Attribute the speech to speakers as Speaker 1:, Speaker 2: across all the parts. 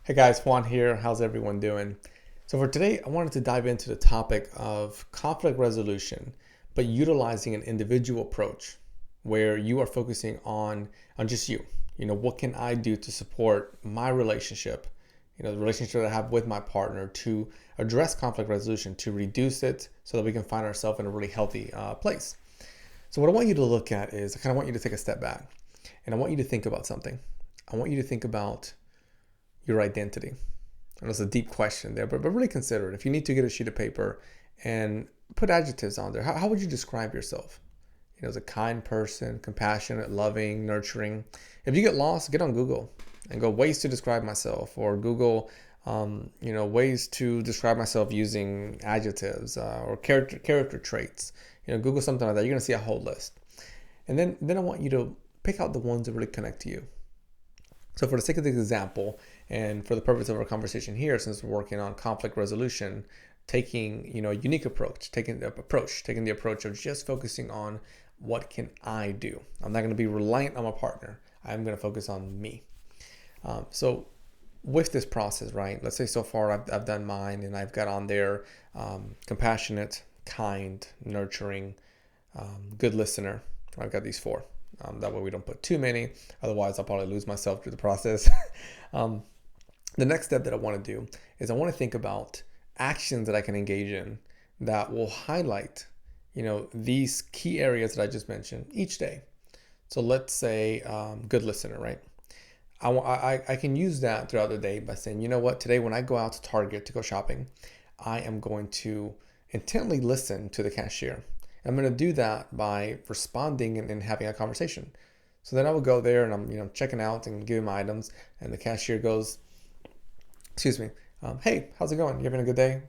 Speaker 1: Hey guys, Juan here. How's everyone doing? So for today, I wanted to dive into the topic of conflict resolution, but utilizing an individual approach where you are focusing on just you. What can I do to support my relationship? The relationship that I have with my partner to address conflict resolution, to reduce it so that we can find ourselves in a really healthy place. So what I want you to look at is I kind of want you to take a step back and I want you to think about something. I want you to think about your identity. And it's a deep question there, but really consider it. If you need to get a sheet of paper and put adjectives on there, how would you describe yourself? As a kind person, compassionate, loving, nurturing. If you get lost, get on Google and go ways to describe myself, or Google, ways to describe myself using adjectives or character traits. Google something like that. You're gonna see a whole list, and then I want you to pick out the ones that really connect to you. So for the sake of this example, and for the purpose of our conversation here, since we're working on conflict resolution, taking a unique approach, taking the approach of just focusing on what can I do. I'm not going to be reliant on my partner. I'm going to focus on me. So with this process, right? Let's say so far I've done mine, and I've got on there compassionate, kind, nurturing, good listener. I've got these four. That way we don't put too many. Otherwise, I'll probably lose myself through the process. The next step that I want to do is I want to think about actions that I can engage in that will highlight, these key areas that I just mentioned each day. So let's say good listener, right? I can use that throughout the day by saying, you know what, today when I go out to Target to go shopping, I am going to intently listen to the cashier. I'm going to do that by responding and having a conversation. So then I will go there and I'm checking out and giving my items, and the cashier goes, excuse me, hey, how's it going? You having a good day?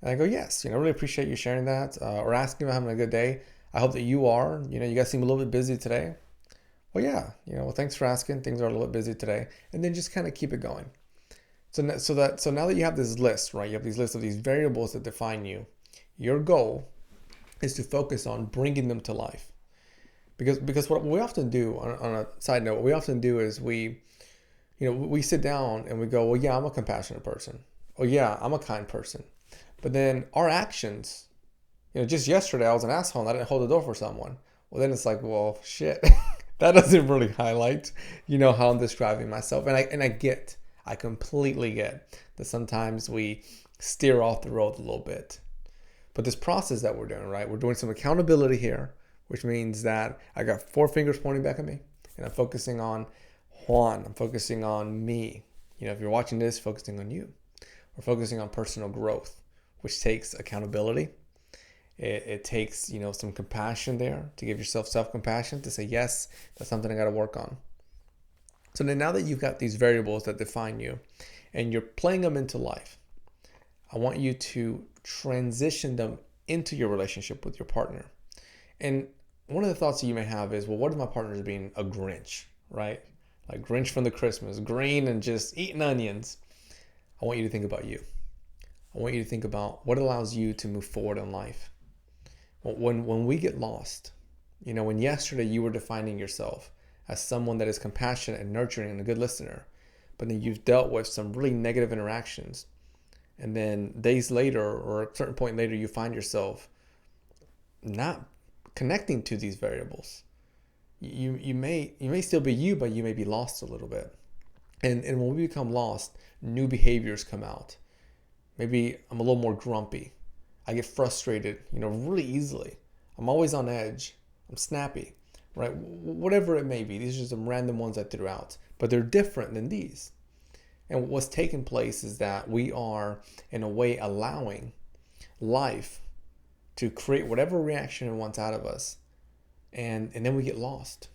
Speaker 1: And I go, yes, really appreciate you sharing that, or asking if I'm having a good day. I hope that you are. You guys seem a little bit busy today. Well, yeah, well, thanks for asking. Things are a little bit busy today. And then just kind of keep it going. So now that you have this list, right? You have these lists of these variables that define you. Your goal is to focus on bringing them to life. Because what we often do, on a side note, what we often do is we sit down and we go, well, yeah, I'm a compassionate person. Oh, yeah, I'm a kind person. But then our actions, just yesterday I was an asshole and I didn't hold the door for someone. Well, then it's like, well, shit, that doesn't really highlight, how I'm describing myself. And I completely get that sometimes we steer off the road a little bit. But this process that we're doing, right? We're doing some accountability here, which means that I got four fingers pointing back at me, and I'm focusing on Juan. I'm focusing on me. If you're watching this, focusing on you. We're focusing on personal growth, which takes accountability. It takes, some compassion there to give yourself self-compassion, to say, yes, that's something I got to work on. So then now that you've got these variables that define you and you're playing them into life, I want you to transition them into your relationship with your partner. And one of the thoughts that you may have is, well, what if my partner is being a Grinch, right? Like Grinch from the Christmas, green and just eating onions. I want you to think about you. I want you to think about what allows you to move forward in life. When we get lost, when yesterday you were defining yourself as someone that is compassionate and nurturing and a good listener, but then you've dealt with some really negative interactions, and then days later or a certain point later you find yourself not connecting to these variables. You may still be you, but you may be lost a little bit. And when we become lost, new behaviors come out. Maybe I'm a little more grumpy. I get frustrated, really easily. I'm always on edge. I'm snappy, right? Whatever it may be. These are some random ones I threw out, but they're different than these. And what's taking place is that we are, in a way, allowing life to create whatever reaction it wants out of us. And then we get lost.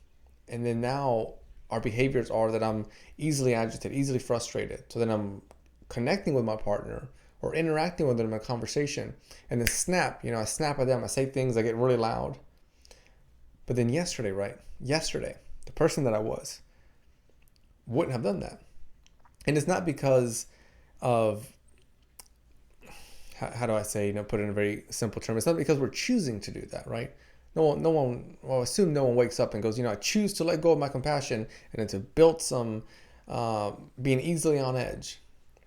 Speaker 1: And then now our behaviors are that I'm easily agitated, easily frustrated. So then I'm connecting with my partner or interacting with them in a conversation. And then snap, I snap at them. I say things, I get really loud. But then yesterday, the person that I was wouldn't have done that. And it's not because of, how do I say, put it in a very simple term. It's not because we're choosing to do that, right? Well, assume no one wakes up and goes, I choose to let go of my compassion and then to build some being easily on edge.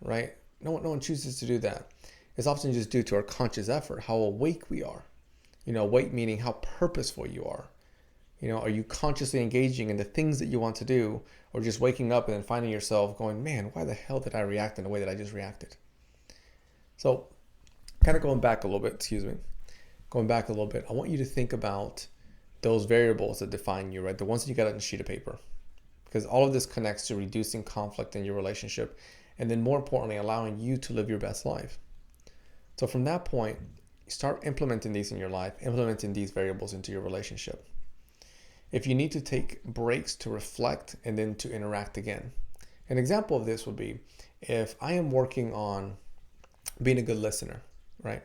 Speaker 1: right? No one chooses to do that. It's often just due to our conscious effort, how awake we are. Awake meaning how purposeful you are. Are you consciously engaging in the things that you want to do, or just waking up and then finding yourself going, man, why the hell did I react in the way that I just reacted? So kind of going back a little bit, I want you to think about those variables that define you, right? The ones that you got on a sheet of paper, because all of this connects to reducing conflict in your relationship, and then more importantly, allowing you to live your best life. So from that point, start implementing these in your life, implementing these variables into your relationship. If you need to take breaks to reflect and then to interact again. An example of this would be if I am working on being a good listener, right?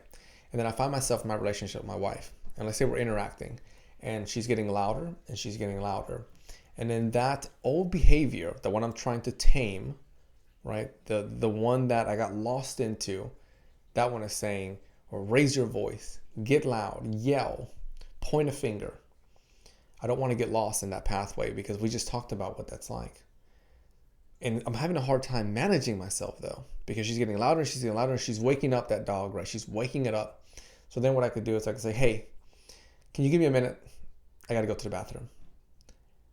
Speaker 1: And then I find myself in my relationship with my wife, and let's say we're interacting and she's getting louder and she's getting louder. And then that old behavior, the one I'm trying to tame, right? The one that I got lost into, that one is saying, or raise your voice, get loud, yell, point a finger. I don't want to get lost in that pathway because we just talked about what that's like. And I'm having a hard time managing myself though, because she's getting louder and she's getting louder and she's waking up that dog, right? She's waking it up. So then what I could do is I could say, hey, can you give me a minute? I got to go to the bathroom.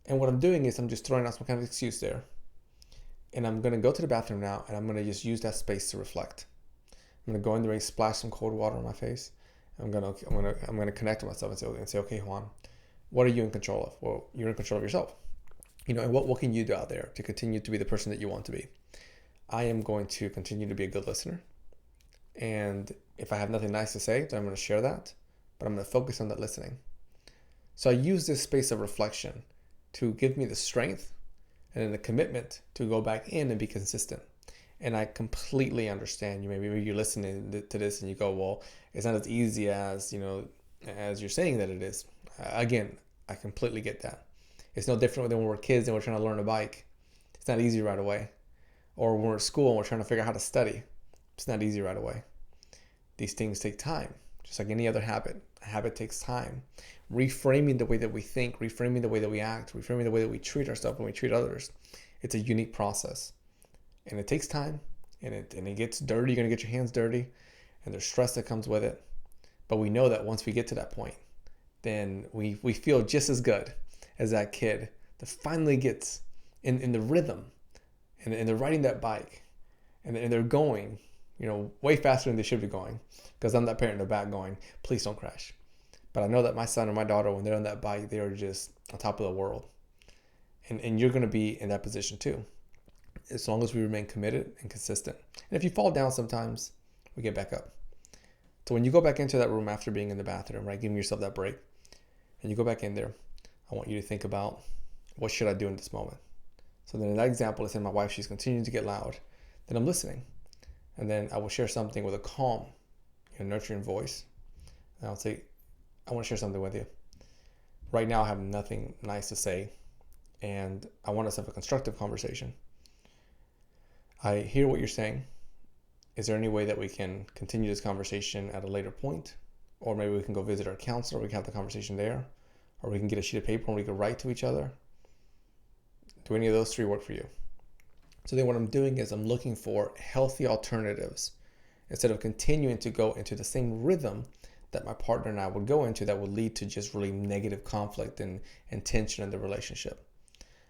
Speaker 1: And what I'm doing is I'm just throwing out some kind of excuse there. And I'm going to go to the bathroom now, and I'm going to just use that space to reflect. I'm going to go in there and splash some cold water on my face. I'm going to connect with myself and say, okay, Juan, what are you in control of? Well, you're in control of yourself. And what can you do out there to continue to be the person that you want to be? I am going to continue to be a good listener. And if I have nothing nice to say, then I'm going to share that, but I'm going to focus on that listening. So I use this space of reflection to give me the strength and then the commitment to go back in and be consistent. And I completely understand you. Maybe you're listening to this and you go, well, it's not as easy as, as you're saying that it is. Again, I completely get that. It's no different than when we're kids and we're trying to learn a bike. It's not easy right away. Or when we're at school and we're trying to figure out how to study. It's not easy right away. These things take time, just like any other habit. A habit takes time. Reframing the way that we think, reframing the way that we act, reframing the way that we treat ourselves and we treat others. It's a unique process. And it takes time, and it gets dirty. You're going to get your hands dirty, and there's stress that comes with it. But we know that once we get to that point, then we feel just as good as that kid that finally gets in the rhythm, and they're riding that bike, and they're going, way faster than they should be going, because I'm that parent in the back going, please don't crash. But I know that my son or my daughter, when they're on that bike, they are just on top of the world. And you're going to be in that position too, as long as we remain committed and consistent. And if you fall down sometimes, we get back up. So when you go back into that room after being in the bathroom, right, giving yourself that break, and you go back in there, I want you to think about, what should I do in this moment? So then in that example, let's say my wife, she's continuing to get loud. Then I'm listening. And then I will share something with a calm, nurturing voice. And I'll say, I want to share something with you. Right now, I have nothing nice to say, and I want us to have a constructive conversation. I hear what you're saying. Is there any way that we can continue this conversation at a later point? Or maybe we can go visit our counselor, we can have the conversation there. Or we can get a sheet of paper and we can write to each other. Do any of those three work for you? So then what I'm doing is I'm looking for healthy alternatives instead of continuing to go into the same rhythm that my partner and I would go into that would lead to just really negative conflict and tension in the relationship.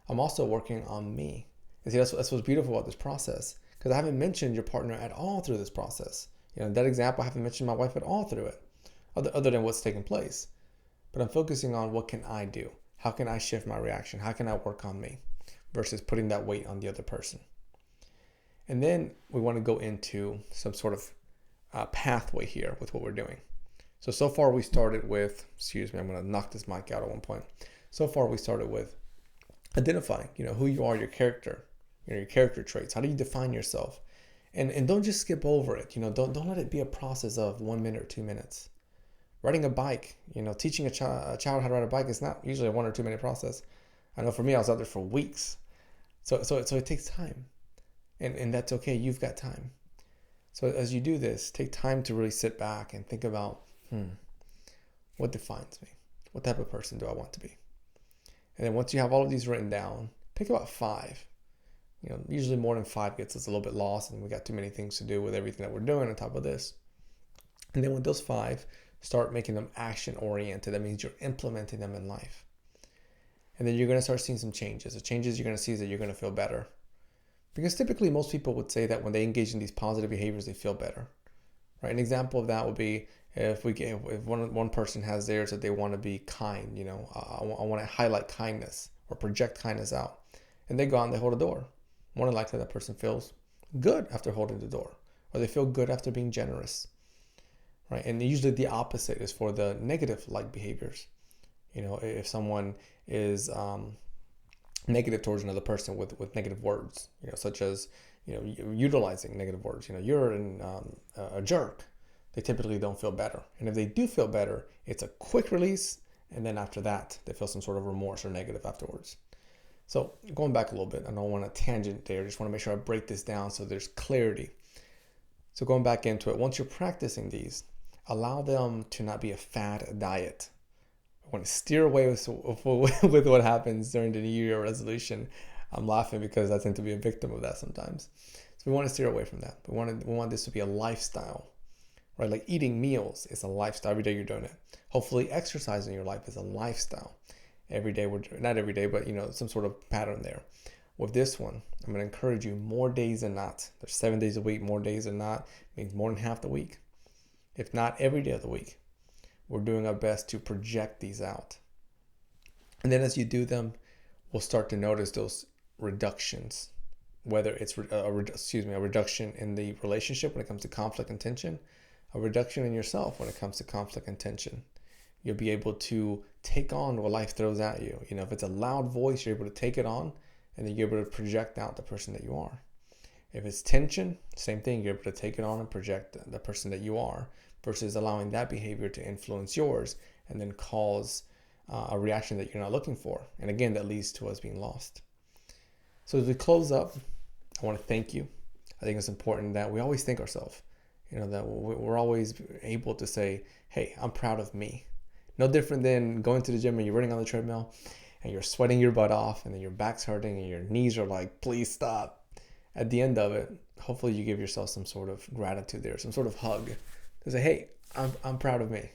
Speaker 1: I'm also working on me. And see, that's what's beautiful about this process, because I haven't mentioned your partner at all through this process. In that example, I haven't mentioned my wife at all through it, other than what's taking place. But I'm focusing on what can I do? How can I shift my reaction? How can I work on me versus putting that weight on the other person? And then we want to go into some sort of pathway here with what we're doing. So far we started with, I'm going to knock this mic out at one point. So far we started with identifying, who you are, your character, your character traits. How do you define yourself? And don't just skip over it. Don't let it be a process of 1 minute or 2 minutes. Riding a bike, teaching a child how to ride a bike is not usually a 1 or 2 minute process. I know for me, I was out there for weeks. So it takes time. And that's okay. You've got time. So as you do this, take time to really sit back and think about, what defines me? What type of person do I want to be? And then once you have all of these written down, pick about 5 Usually more than 5 gets us a little bit lost, and we got too many things to do with everything that we're doing on top of this. And then with those 5, start making them action oriented. That means you're implementing them in life. And then you're going to start seeing some changes. The changes you're going to see is that you're going to feel better. Because typically most people would say that when they engage in these positive behaviors, they feel better. Right? An example of that would be if one person has theirs that they want to be kind, I want to highlight kindness or project kindness out. And they go out and they hold a door. More than likely that person feels good after holding the door, or they feel good after being generous. Right? And usually the opposite is for the negative like behaviors. If someone is negative towards another person with negative words, such as, utilizing negative words, you're a jerk, they typically don't feel better. And if they do feel better, it's a quick release. And then after that, they feel some sort of remorse or negative afterwards. So going back a little bit, I don't want to tangent there. I just want to make sure I break this down so there's clarity. So going back into it, once you're practicing these, allow them to not be a fad diet. I want to steer away with what happens during the New Year resolution. I'm laughing because I tend to be a victim of that sometimes. So we want to steer away from that. We want this to be a lifestyle, right? Like eating meals is a lifestyle. Every day you're doing it. Hopefully exercise in your life is a lifestyle. Every day, not every day, but some sort of pattern there. With this one, I'm going to encourage you more days than not. There's 7 days a week, more days than not means more than half the week. If not every day of the week, we're doing our best to project these out. And then as you do them, we'll start to notice those reductions, whether it's a reduction in the relationship when it comes to conflict and tension, a reduction in yourself when it comes to conflict and tension. You'll be able to take on what life throws at you. If it's a loud voice, you're able to take it on, and then you're able to project out the person that you are. If it's tension, same thing, you're able to take it on and project the person that you are, versus allowing that behavior to influence yours and then cause a reaction that you're not looking for. And again, that leads to us being lost. So as we close up, I want to thank you. I think it's important that we always thank ourselves, that we're always able to say, hey, I'm proud of me. No different than going to the gym and you're running on the treadmill and you're sweating your butt off and then your back's hurting and your knees are like, please stop. At the end of it, hopefully you give yourself some sort of gratitude there, some sort of hug to say, hey, I'm proud of me.